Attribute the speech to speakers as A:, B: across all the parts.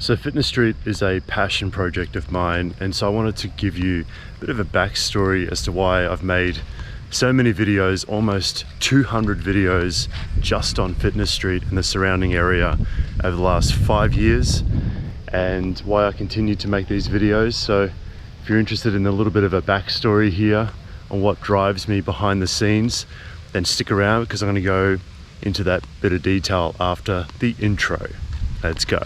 A: So Fitness Street is a passion project of mine, and so I wanted to give you a bit of a backstory as to why I've made so many videos, almost 200 videos just on Fitness Street and the surrounding area over the last 5 years, and why I continue to make these videos. So if you're interested in a little bit of a backstory here on what drives me behind the scenes, then stick around because I'm going to go into that bit of detail after the intro. Let's go.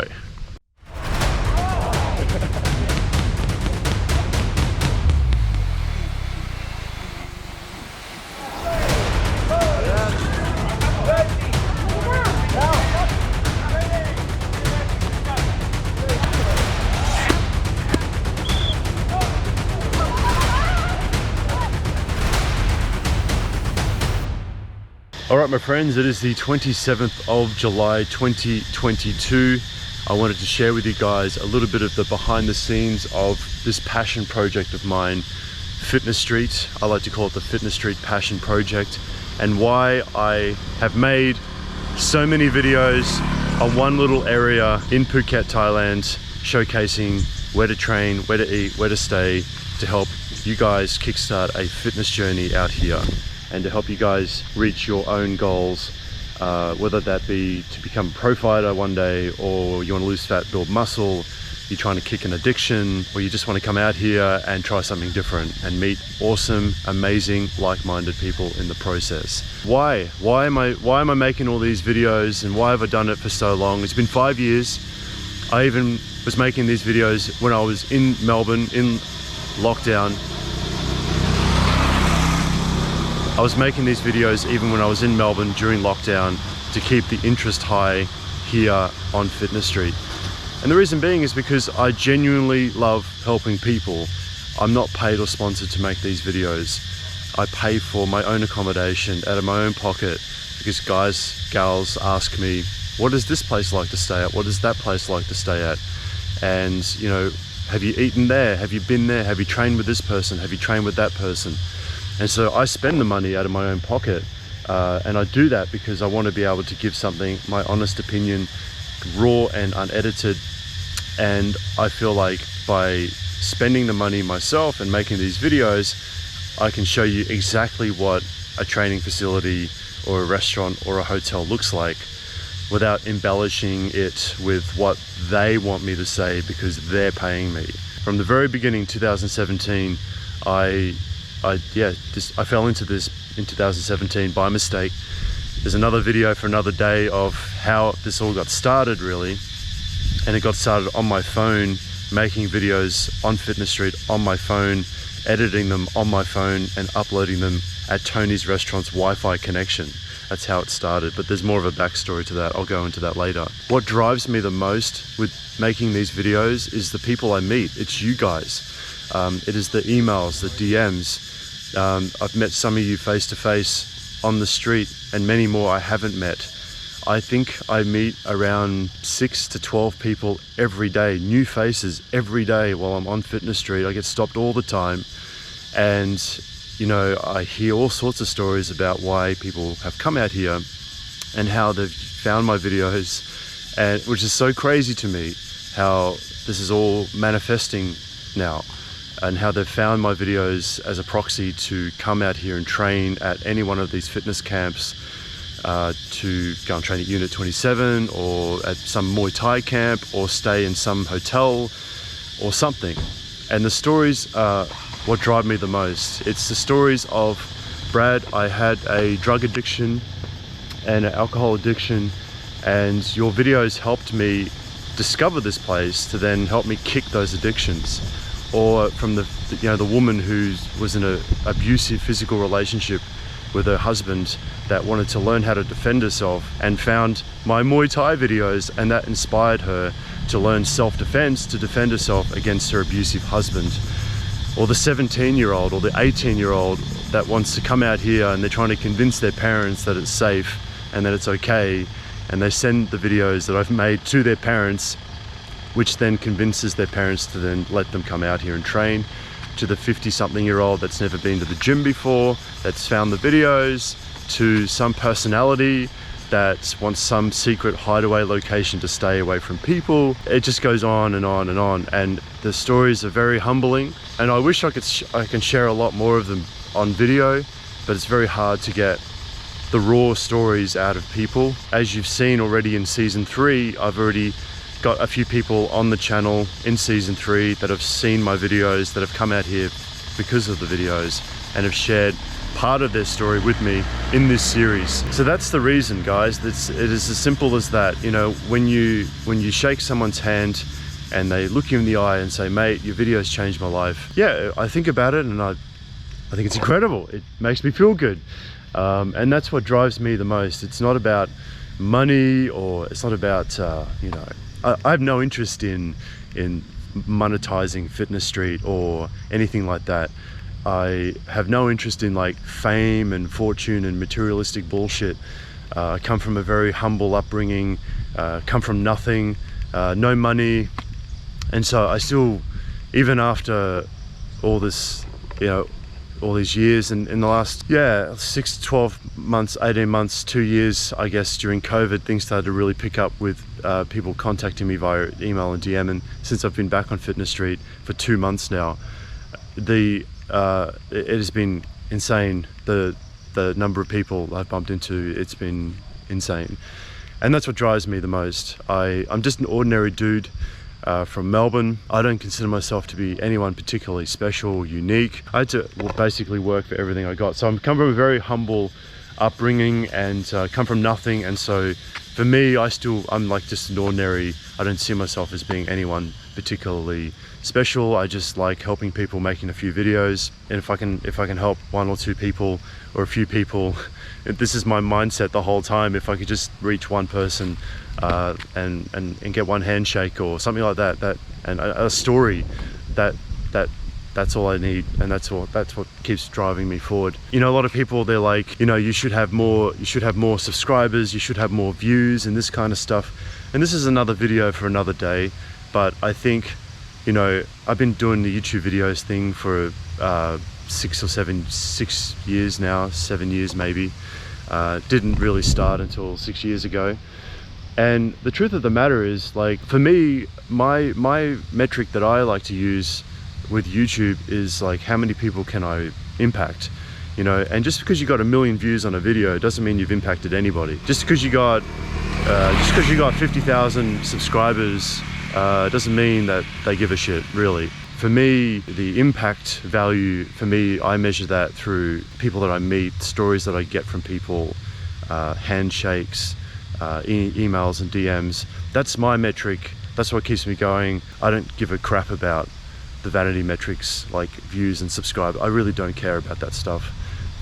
A: All right, my friends, it is the 27th of July 2022. I wanted to share with you guys a little bit of the behind the scenes of this passion project of mine, Fitness Street. I like to call it the Fitness Street Passion Project, and why I have made so many videos on one little area in Phuket, Thailand, showcasing where to train, where to eat, where to stay, to help you guys kickstart a fitness journey out here, and to help you guys reach your own goals, whether that be to become a pro fighter one day, or you want to lose fat, build muscle, you're trying to kick an addiction, or you just want to come out here and try something different and meet awesome, amazing, like-minded people in the process. Why am I making all these videos, and why have I done it for so long? It's been 5 years. I even was making these videos when I was in Melbourne in lockdown. I was making these videos even when I was in Melbourne during lockdown to keep the interest high here on Fitness Street. And the reason being is because I genuinely love helping people. I'm not paid or sponsored to make these videos. I pay for my own accommodation out of my own pocket because gals ask me, what is this place like to stay at? What is that place like to stay at? And, you know, have you eaten there? Have you been there? Have you trained with this person? Have you trained with that person? And so I spend the money out of my own pocket, and I do that because I want to be able to give something, my honest opinion, raw and unedited. And I feel like by spending the money myself and making these videos, I can show you exactly what a training facility or a restaurant or a hotel looks like without embellishing it with what they want me to say because they're paying me. From the very beginning, 2017, I fell into this in 2017 by mistake. There's another video for another day of how this all got started, really. And it got started on my phone, making videos on Fitness Street on my phone, editing them on my phone and uploading them at Tony's Restaurant's Wi-Fi connection. That's how it started, but there's more of a backstory to that. I'll go into that later. What drives me the most with making these videos is the people I meet. It's you guys. It is the emails, the DMs. I've met some of you face to face on the street, and many more I haven't met. I think I meet around 6 to 12 people every day, new faces every day while I'm on Fitness Street. I get stopped all the time, and you know, I hear all sorts of stories about why people have come out here and how they've found my videos, and which is so crazy to me, how this is all manifesting now, and how they've found my videos as a proxy to come out here and train at any one of these fitness camps, to go and train at Unit 27 or at some Muay Thai camp or stay in some hotel or something. And the stories are what drive me the most. It's the stories of, Brad, I had a drug addiction and an alcohol addiction, and your videos helped me discover this place to then help me kick those addictions. Or from the woman who was in an abusive physical relationship with her husband that wanted to learn how to defend herself and found my Muay Thai videos, and that inspired her to learn self-defense to defend herself against her abusive husband. Or the 17-year-old or the 18-year-old that wants to come out here and they're trying to convince their parents that it's safe and that it's okay, and they send the videos that I've made to their parents, which then convinces their parents to then let them come out here and train. To the 50-something-year-old that's never been to the gym before, that's found the videos, to some personality that wants some secret hideaway location to stay away from people. It just goes on and on and on, and the stories are very humbling, and I wish I can share a lot more of them on video, but it's very hard to get the raw stories out of people. As you've seen already in season 3, I've already got a few people on the channel in season 3 that have seen my videos, that have come out here because of the videos and have shared part of their story with me in this series. So that's the reason, guys. It is as simple as that. You know, when you shake someone's hand and they look you in the eye and say, mate, your videos changed my life. Yeah, I think about it and I think it's incredible. It makes me feel good. And that's what drives me the most. It's not about money, or it's not about, you know, I have no interest in monetizing Fitness Street or anything like that. I have no interest in like fame and fortune and materialistic bullshit. I come from a very humble upbringing, come from nothing, no money. And so I still, even after all this, you know, all these years, and in the last 6 to 12 months, 18 months, 2 years, I guess, during COVID, things started to really pick up with people contacting me via email and DM. And since I've been back on Fitness Street for 2 months now, it has been insane. The number of people I've bumped into, it's been insane. And that's what drives me the most. I'm just an ordinary dude from Melbourne. I don't consider myself to be anyone particularly special or unique. I had to basically work for everything I got. So I'm come from a very humble upbringing and come from nothing. And so for me, I'm like just an ordinary, I don't see myself as being anyone particularly special. I just like helping people, making a few videos. And if I can help 1 or 2 people or a few people, this is my mindset the whole time. If I could just reach one person and get one handshake or something like that, and a story, that's all I need, and that's what keeps driving me forward. You know, a lot of people, they're like, you know, you should have more subscribers, you should have more views and this kind of stuff. And this is another video for another day. But I think, you know, I've been doing the YouTube videos thing for 6 years now, 7 years maybe. Didn't really start until 6 years ago. And the truth of the matter is, like, for me, my metric that I like to use with YouTube is like, how many people can I impact? You know, and just because you got 1 million views on a video doesn't mean you've impacted anybody. Just because you got 50,000 subscribers doesn't mean that they give a shit, really. For me, the impact value, for me, I measure that through people that I meet, stories that I get from people, handshakes, emails and DMs. That's my metric. That's what keeps me going. I don't give a crap about the vanity metrics like views and subscribe. I really don't care about that stuff.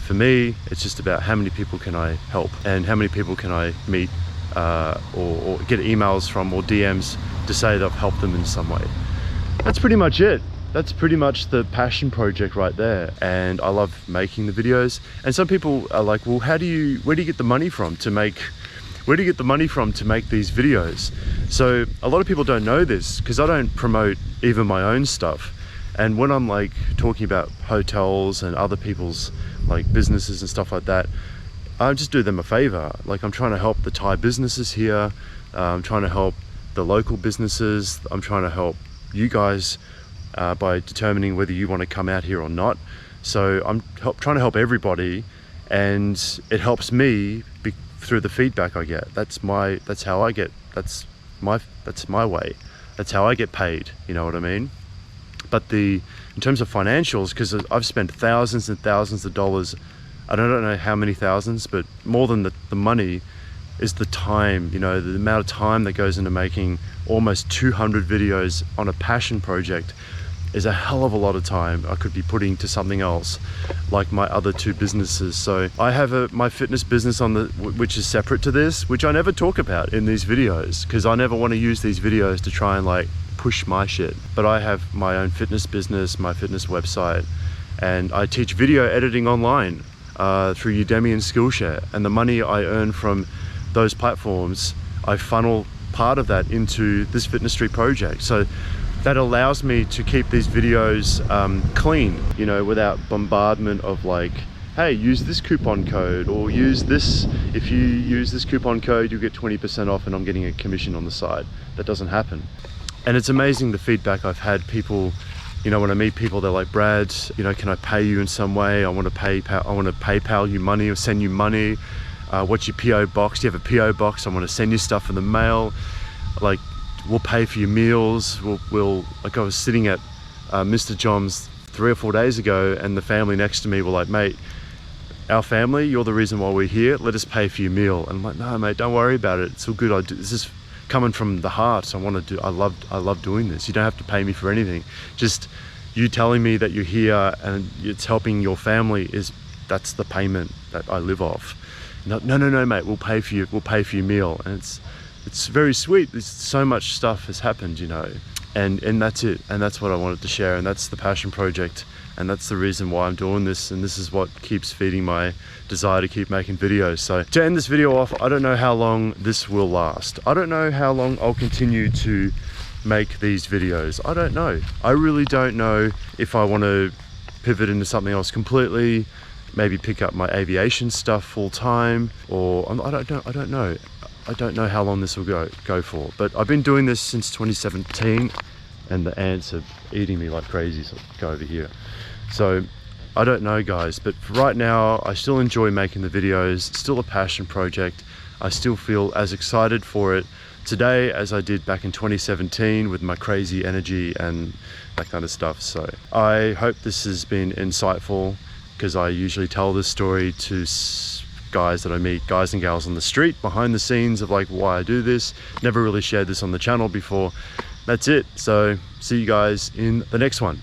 A: For me, it's just about how many people can I help and how many people can I meet or get emails from or DMs to say that I've helped them in some way. That's pretty much it. That's pretty much the passion project right there. And I love making the videos. And some people are like, well, where do you get the money from to make these videos? So a lot of people don't know this because I don't promote even my own stuff. And when I'm like talking about hotels and other people's like businesses and stuff like that, I just do them a favor. Like, I'm trying to help the Thai businesses here. I'm trying to help the local businesses. I'm trying to help you guys by determining whether you want to come out here or not. So I'm trying to help everybody, and it helps me through the feedback I get. That's my way. That's how I get paid. You know what I mean? But in terms of financials, because I've spent thousands and thousands of dollars, I don't know how many thousands, but more than the money is the time. You know, the amount of time that goes into making almost 200 videos on a passion project is a hell of a lot of time I could be putting to something else, like my other 2 businesses. So I have my fitness business which is separate to this, which I never talk about in these videos, because I never want to use these videos to try and like push my shit. But I have my own fitness business, my fitness website, and I teach video editing online through Udemy and Skillshare. And the money I earn from those platforms, I funnel part of that into this Fitness Street project. So that allows me to keep these videos clean, you know, without bombardment of like hey, use this coupon code, or use this, if you use this coupon code, you'll get 20% off and I'm getting a commission on the side. That doesn't happen. And it's amazing the feedback I've had. People, you know, when I meet people, they're like, Brad, you know, can I pay you in some way? I want to PayPal you money or send you money. What's your PO box? Do you have a PO box? I want to send you stuff in the mail. Like, we'll pay for your meals. We'll like, I was sitting at Mr. John's 3 or 4 days ago, and the family next to me were like, mate, our family, you're the reason why we're here. Let us pay for your meal. And I'm like, no, mate, don't worry about it. It's all good. This is coming from the heart. I love doing this. You don't have to pay me for anything. Just you telling me that you're here and it's helping your family, that's the payment that I live off. No, mate, we'll pay for your meal. And it's very sweet. There's so much stuff has happened, you know, and that's it. And that's what I wanted to share. And that's the passion project. And that's the reason why I'm doing this. And this is what keeps feeding my desire to keep making videos. So to end this video off, I don't know how long this will last. I don't know how long I'll continue to make these videos. I don't know. I really don't know if I want to pivot into something else completely, maybe pick up my aviation stuff full time, or I don't know. I don't know how long this will go for. But I've been doing this since 2017, and the ants are eating me like crazy, so go over here. So I don't know, guys, but for right now, I still enjoy making the videos. It's still a passion project. I still feel as excited for it today as I did back in 2017 with my crazy energy and that kind of stuff. So I hope this has been insightful, because I usually tell this story to guys that I meet, guys and gals on the street, behind the scenes of like why I do this. Never really shared this on the channel before. That's it. So see you guys in the next one.